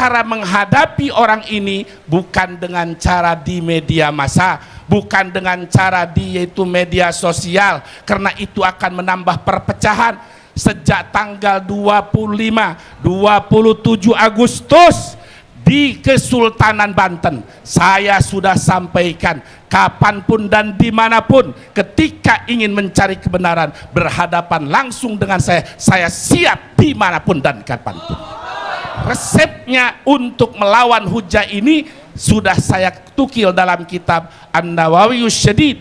cara menghadapi orang ini bukan dengan cara di media massa, bukan dengan cara yaitu media sosial, karena itu akan menambah perpecahan. Sejak tanggal 25, 27 Agustus di Kesultanan Banten, saya sudah sampaikan, kapanpun dan dimanapun ketika ingin mencari kebenaran, berhadapan langsung dengan saya siap dimanapun dan kapanpun. Resepnya untuk melawan hujah ini sudah saya tukil dalam kitab An-Nawawiyus Syadid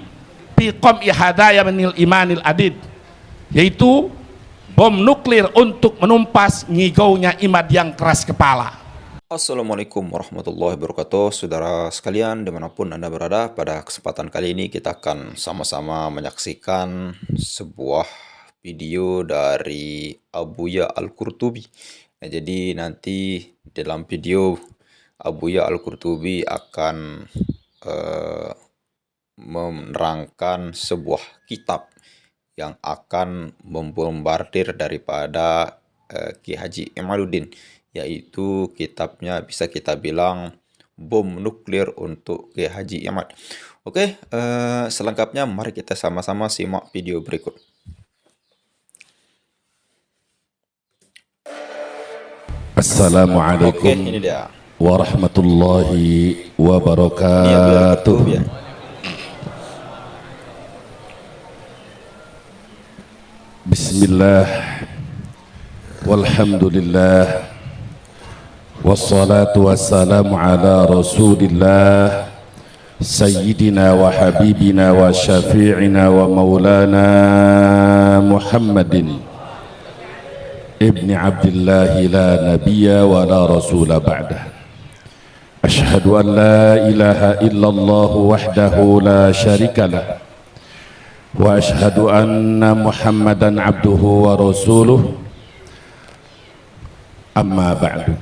fi Qam'i Hadaya Minil Imanil Adid, yaitu bom nuklir untuk menumpas ngigaunya iman yang keras kepala. Assalamualaikum warahmatullahi wabarakatuh. Saudara sekalian dimanapun Anda berada, pada kesempatan kali ini kita akan sama-sama menyaksikan sebuah video dari Abuya Al-Qurtubi. Nah, jadi nanti dalam video Abuya Al-Qurtubi akan menerangkan sebuah kitab yang akan membombardir daripada Ki Haji Imaduddin, yaitu kitabnya bisa kita bilang bom nuklir untuk Ki Haji Imad. Oke, selengkapnya mari kita sama-sama simak video berikut. Assalamualaikum warahmatullahi wabarakatuh. Bismillah, walhamdulillah, wassalatu wassalamu ala rasulillah sayyidina wa habibina wa syafi'ina wa maulana Muhammadin ibni abdillahi la nabiyya wa la rasula ba'dah. Ashhadu an la ilaha illallah wahdahu la syarikalah wa ashhadu anna Muhammadan abduhu wa rasuluh. Amma ba'du.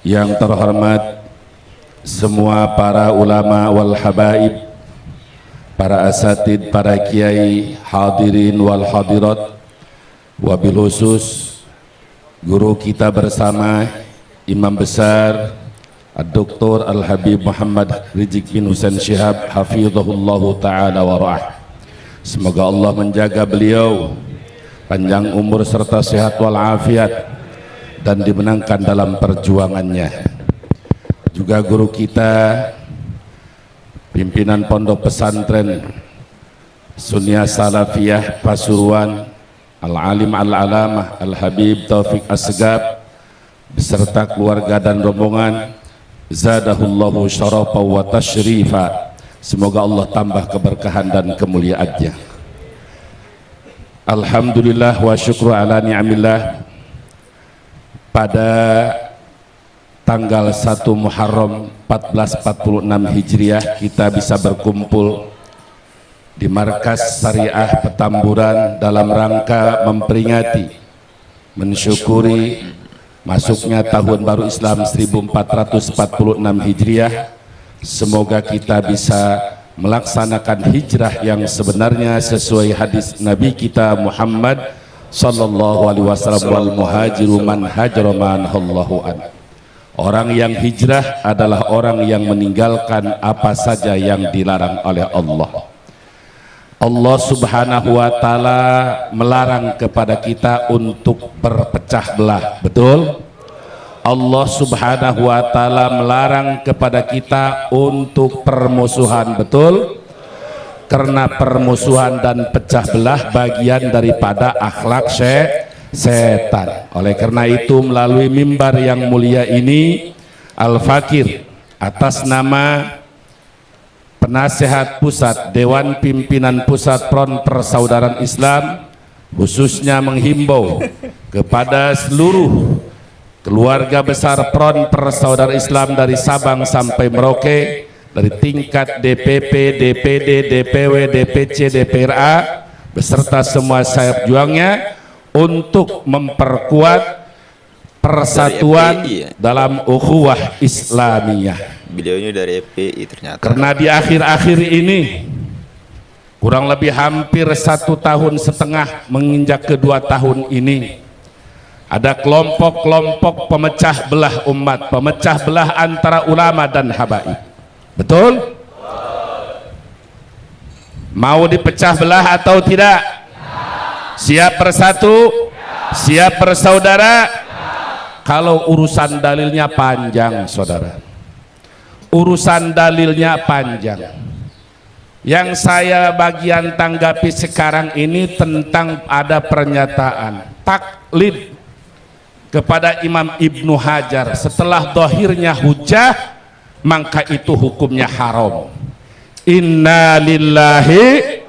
Yang terhormat semua para ulama wal habaib, para asatid, para kiai, hadirin wal hadirat, wabil khusus guru kita bersama Imam Besar Dr. Al-Habib Muhammad Rizik bin Husain Syihab hafizahullahu ta'ala wa ra'ah. Semoga Allah menjaga beliau panjang umur serta sehat walafiat dan dimenangkan dalam perjuangannya. Juga guru kita, pimpinan pondok pesantren Sunniyah Salafiyah Pasuruan, Al-Alim Al-Alamah Al-Habib Taufik Asgab beserta keluarga dan rombongan, zadahullahu syarafa wa tashrifa. Semoga Allah tambah keberkahan dan kemuliaannya. Alhamdulillah wa syukru ala ni'amillah. Pada tanggal 1 Muharram 1446 Hijriah kita bisa berkumpul di Markas Syariah Petamburan dalam rangka memperingati, mensyukuri masuknya tahun baru Islam 1446 Hijriah. Semoga kita bisa melaksanakan hijrah yang sebenarnya sesuai hadis Nabi kita Muhammad sallallahu alaihi wasallam, wal muhajiru man hajara man Allahu an. Orang yang hijrah adalah orang yang meninggalkan apa saja yang dilarang oleh Allah. Allah subhanahu wa ta'ala melarang kepada kita untuk berpecah belah, betul? Allah subhanahu wa ta'ala melarang kepada kita untuk permusuhan, betul? Karena permusuhan dan pecah belah bagian daripada akhlak setan. Oleh karena itu melalui mimbar yang mulia ini, Al-Fakir atas nama Penasehat Pusat Dewan Pimpinan Pusat Front Persaudaraan Islam khususnya menghimbau kepada seluruh keluarga besar Front Persaudaraan Islam dari Sabang sampai Merauke, dari tingkat DPP, DPD, DPW, DPC, DPRA beserta semua sayap juangnya untuk memperkuat persatuan dalam ukhuwah Islamiyah. Beliaunya dari FPI ternyata. Karena di akhir-akhir ini kurang lebih hampir 1,5 tahun menginjak ke 2 tahun ini, Ada kelompok-kelompok pemecah belah umat, pemecah belah antara ulama dan habaib. Betul? Mau dipecah belah atau tidak? Siap bersatu? Siap bersaudara? Kalau urusan dalilnya panjang, saudara. Urusan dalilnya panjang. Yang saya bagian tanggapi sekarang ini tentang ada pernyataan taklid kepada Imam Ibnu Hajar setelah dohirnya hujah, maka itu hukumnya haram. Inna lillahi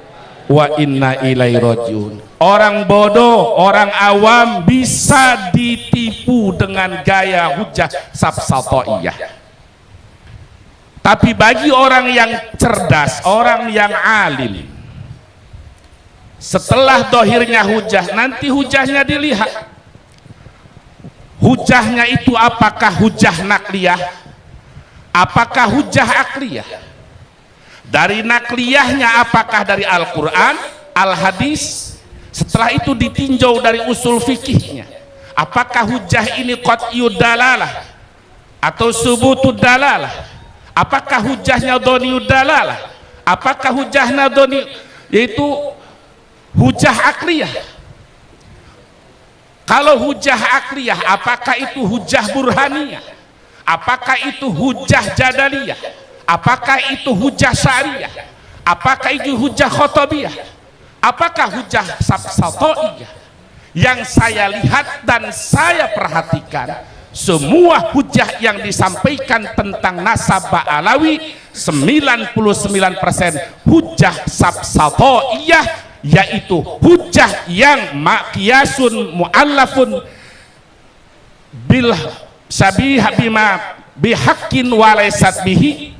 wa inna ilaihi rajiun. Orang bodoh, orang awam bisa ditipu dengan gaya hujah safsatoiyah. Tapi bagi orang yang cerdas, orang yang alim, setelah dohirnya hujah, nanti hujahnya dilihat. Hujahnya itu apakah hujah nakliyah, apakah hujah akliyah. Dari nakliyahnya apakah dari Al-Quran, Al-Hadis. Setelah itu ditinjau dari usul fikihnya, apakah hujah ini qat'iyud dalalah atau subutud dalalah, apakah hujahnya dhoniyud dalalah, apakah hujahnya dhoni, yaitu hujah akliyah. Kalau hujah akliyah, apakah itu hujah burhaniyah, apakah itu hujah jadaliyah, apakah itu hujah syariah, apakah itu hujah khotabiyah, apakah hujah safsatoiyah. Yang saya lihat dan saya perhatikan, semua hujah yang disampaikan tentang nasab Ba'alawi 99% hujah safsatoiyah, yaitu hujah yang maqiyasun mu'allafun bil syabih bima bihaqqin walaysat bihi,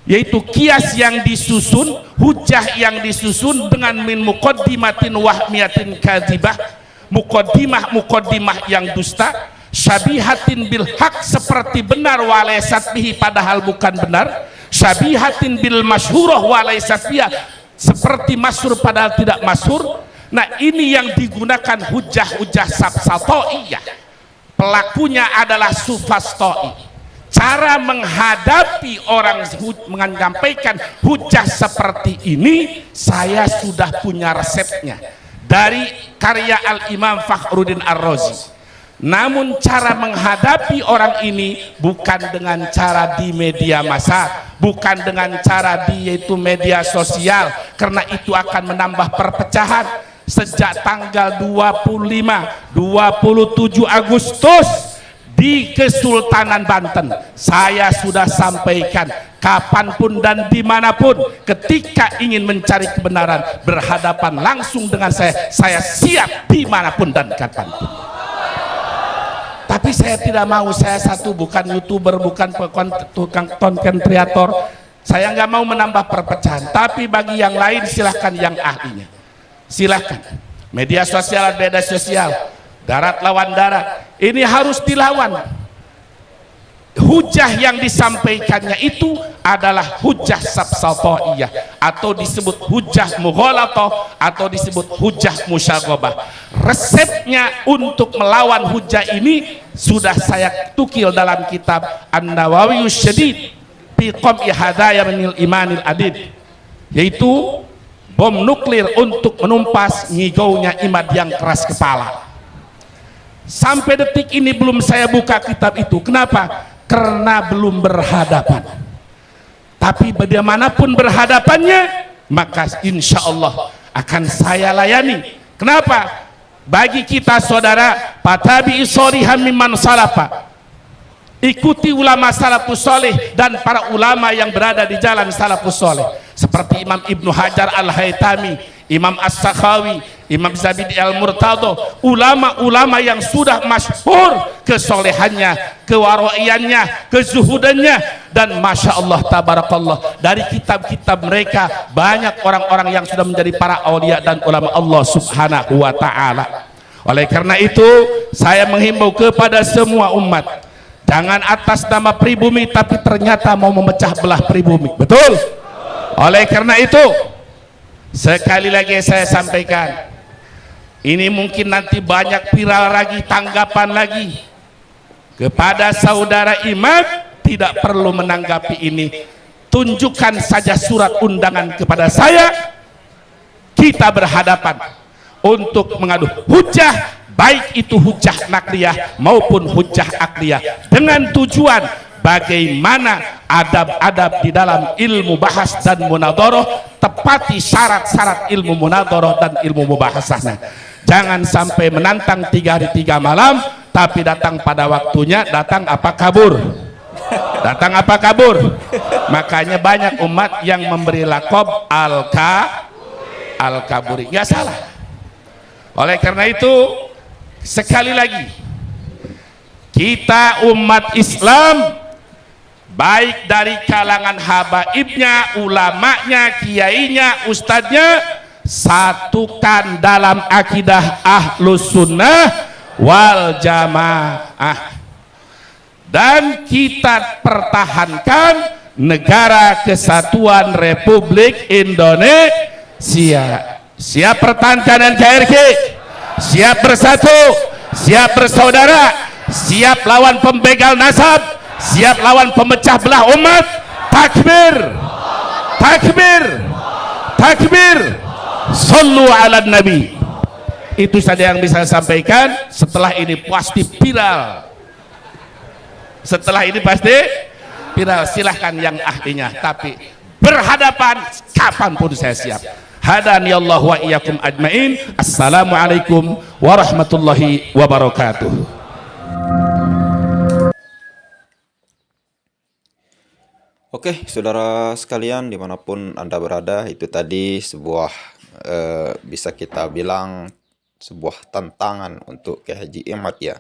yaitu kias yang disusun, hujah yang disusun dengan min muqaddimatin wahmiyatin kadzibah, muqaddimah yang dusta, syabihatin bil haq seperti benar walaysat bihi padahal bukan benar, syabihatin bil masyhurah walaysat biha seperti masyhur padahal tidak masyhur. Nah, ini yang digunakan hujah-hujah safsatoiyah. Pelakunya adalah sufastoi. Cara menghadapi orang menyampaikan hujah seperti ini, saya sudah punya resepnya dari karya Al-Imam Fakhruddin Ar-Razi. Namun cara menghadapi orang ini bukan dengan cara di media massa, bukan dengan cara di yaitu media sosial, karena itu akan menambah perpecahan. Sejak tanggal 27 Agustus di Kesultanan Banten, saya sudah sampaikan kapanpun dan dimanapun, ketika ingin mencari kebenaran berhadapan langsung dengan saya siap dimanapun dan kapanpun. Tapi saya tidak mau, saya satu bukan YouTuber, bukan tukang konten kreator, saya nggak mau menambah perpecahan. Tapi bagi yang lain silahkan, yang ahlinya silahkan. Media sosial, beda sosial, darat lawan darat, ini harus dilawan. Hujah yang disampaikannya itu adalah hujah safsatoiyah, atau disebut hujah mughalatah, atau disebut hujah musyaghabah. Resepnya untuk melawan hujah ini sudah saya tukil dalam kitab An-Nawawiyus Syadid fi qam'i hadaya minil imanil adid, yaitu bom nuklir untuk menumpas ngigaunya iman yang keras kepala. Sampai detik ini belum saya buka kitab itu. Kenapa? Karena belum berhadapan. Tapi bagaimanapun berhadapannya, maka insya Allah akan saya layani. Kenapa? Bagi kita saudara, patabi sholihan mimman salafa, ikuti ulama salafus soleh dan para ulama yang berada di jalan salafus soleh, seperti Imam Ibnu Hajar Al-Haytami, Imam As-Sakhawi, Imam Zabid Al-Murtado, ulama-ulama yang sudah masyhur kesolehannya, kewaraiannya, kezuhudannya, dan Masya Allah tabarakallah, dari kitab-kitab mereka banyak orang-orang yang sudah menjadi para aulia dan ulama Allah subhanahu wa ta'ala. Oleh karena itu saya menghimbau kepada semua umat, jangan atas nama pribumi tapi ternyata mau memecah belah pribumi. Betul? Oleh karena itu sekali lagi saya sampaikan, Ini mungkin nanti banyak viral lagi, tanggapan lagi. Kepada saudara Imad tidak perlu menanggapi ini. Tunjukkan saja surat undangan kepada saya. Kita berhadapan untuk mengadu hujah, baik itu hujah nakliyah maupun hujah akliyah, dengan tujuan bagaimana adab-adab di dalam ilmu bahas dan munadharah, tepati syarat-syarat ilmu munadharah dan ilmu mubahasahnya. Jangan sampai menantang 3 hari 3 malam tapi datang pada waktunya, datang apa kabur. Datang apa kabur. Makanya banyak umat yang memberi lakob al-kaburi. Nggak salah. Oleh karena itu, sekali lagi, kita umat Islam, baik dari kalangan habaibnya, ulamanya, kiainya, ustadznya, satukan dalam akidah ahlus sunnah wal jamaah, dan kita pertahankan negara kesatuan Republik Indonesia. Siap pertahankan NKRI, siap bersatu, siap bersaudara, siap lawan pembegal nasab, siap lawan pemecah belah umat. Takbir, takbir, takbir. Sallu ala nabi. Itu saja yang bisa saya sampaikan. Setelah ini pasti viral. Setelah ini pasti viral. Silahkan yang ahlinya, tapi berhadapan kapanpun saya siap. Hadani Allah wa iyyakum ajmain. Assalamualaikum warahmatullahi wabarakatuh. Oke, saudara sekalian dimanapun Anda berada, itu tadi sebuah bisa kita bilang sebuah tantangan untuk Kiai Haji Imad ya.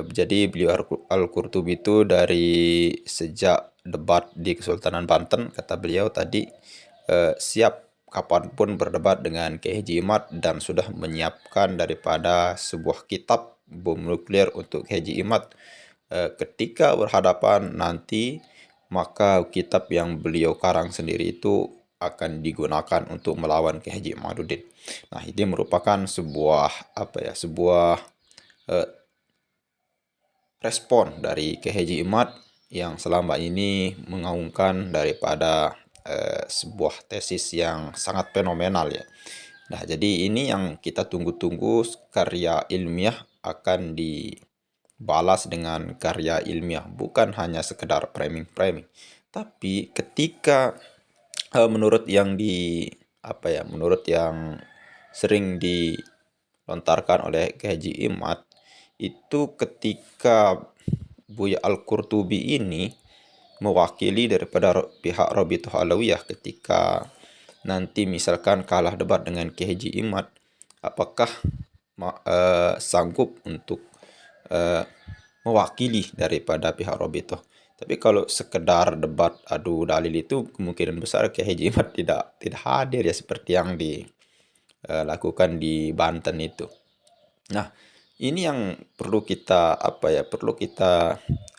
Jadi beliau Al-Qurtubi itu dari sejak debat di Kesultanan Banten, kata beliau tadi, siap kapanpun berdebat dengan Kiai Haji Imad dan sudah menyiapkan daripada sebuah kitab bom nuklir untuk Kiai Haji Imad. Ketika berhadapan nanti, maka kitab yang beliau karang sendiri itu akan digunakan untuk melawan Kiai Haji Imaduddin. Nah, ini merupakan sebuah sebuah respon dari Kiai Haji Imad yang selama ini mengaungkan daripada sebuah tesis yang sangat fenomenal ya. Nah, jadi ini yang kita tunggu-tunggu, karya ilmiah akan dibalas dengan karya ilmiah, bukan hanya sekedar framing-framing. Tapi ketika menurut yang sering dilontarkan oleh Kiai Haji Imad itu, ketika Buya Al-Qurtubi ini mewakili daripada pihak Rabithah Alawiyah, ketika nanti misalkan kalah debat dengan Kiai Haji Imad, apakah sanggup untuk mewakili daripada pihak Rabithah? Tapi kalau sekedar debat adu dalil itu kemungkinan besar Kiai Haji Imad tidak hadir ya, seperti yang dilakukan di Banten itu. Nah, ini yang perlu kita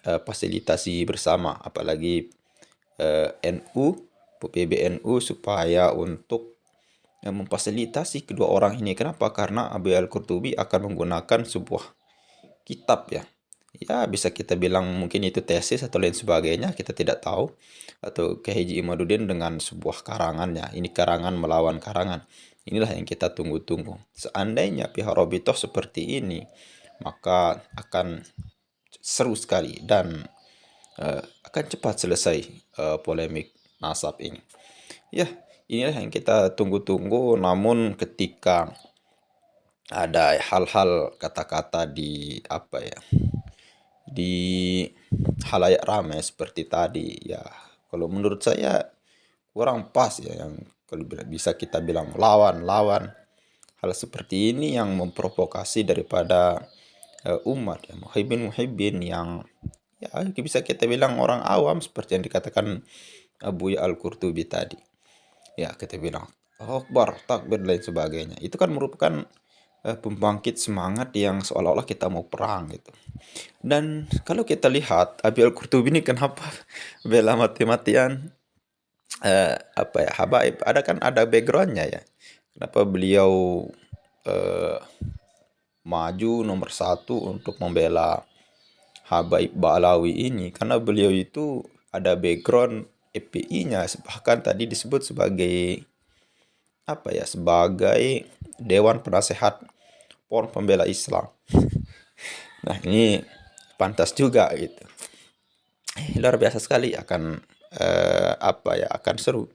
fasilitasi bersama, apalagi PBNU, supaya untuk memfasilitasi kedua orang ini. Kenapa? Karena Abu Al-Qurtubi akan menggunakan sebuah kitab ya. Ya, bisa kita bilang mungkin itu tesis atau lain sebagainya, kita tidak tahu. Atau Kiai Haji Imaduddin dengan sebuah karangannya. Ini karangan melawan karangan. Inilah yang kita tunggu-tunggu. Seandainya pihak Rabithah seperti ini, maka akan seru sekali dan akan cepat selesai polemik nasab ini. Ya, inilah yang kita tunggu-tunggu. Namun ketika ada hal-hal kata-kata di halayak ramai seperti tadi ya, kalau menurut saya kurang pas ya, yang kalau bisa kita bilang lawan hal seperti ini yang memprovokasi daripada umat ya, muhibbin yang ya bisa kita bilang orang awam, seperti yang dikatakan Buya Al-Qurtubi tadi ya. Kita bilang Akbar, takbir dan lain sebagainya, itu kan merupakan pembangkit semangat yang seolah-olah kita mau perang gitu. Dan kalau kita lihat Abi Al-Qurtubi ini kenapa bela mati-matian habaib, ada backgroundnya ya. Kenapa beliau maju nomor satu untuk membela Habaib Ba'alawi ini, karena beliau itu ada background FPI-nya, bahkan tadi disebut sebagai sebagai Dewan Penasehat Front Pembela Islam. Nah, ini pantas juga gitu. Luar biasa sekali, akan akan seru.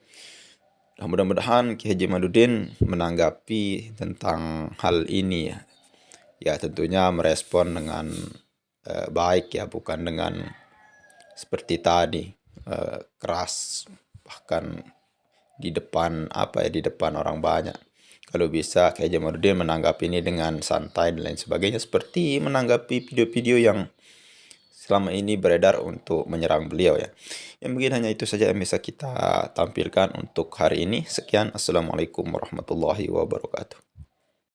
Nah, mudah-mudahan Ki Haji Madudin menanggapi tentang hal ini ya. Ya tentunya merespon dengan baik ya, bukan dengan seperti tadi keras, bahkan di depan di depan orang banyak. Kalau bisa Ki Haji Madudin menanggapi ini dengan santai dan lain sebagainya, seperti menanggapi video-video yang selama ini beredar untuk menyerang beliau ya. Yang mungkin hanya itu saja yang bisa kita tampilkan untuk hari ini. Sekian, assalamualaikum warahmatullahi wabarakatuh.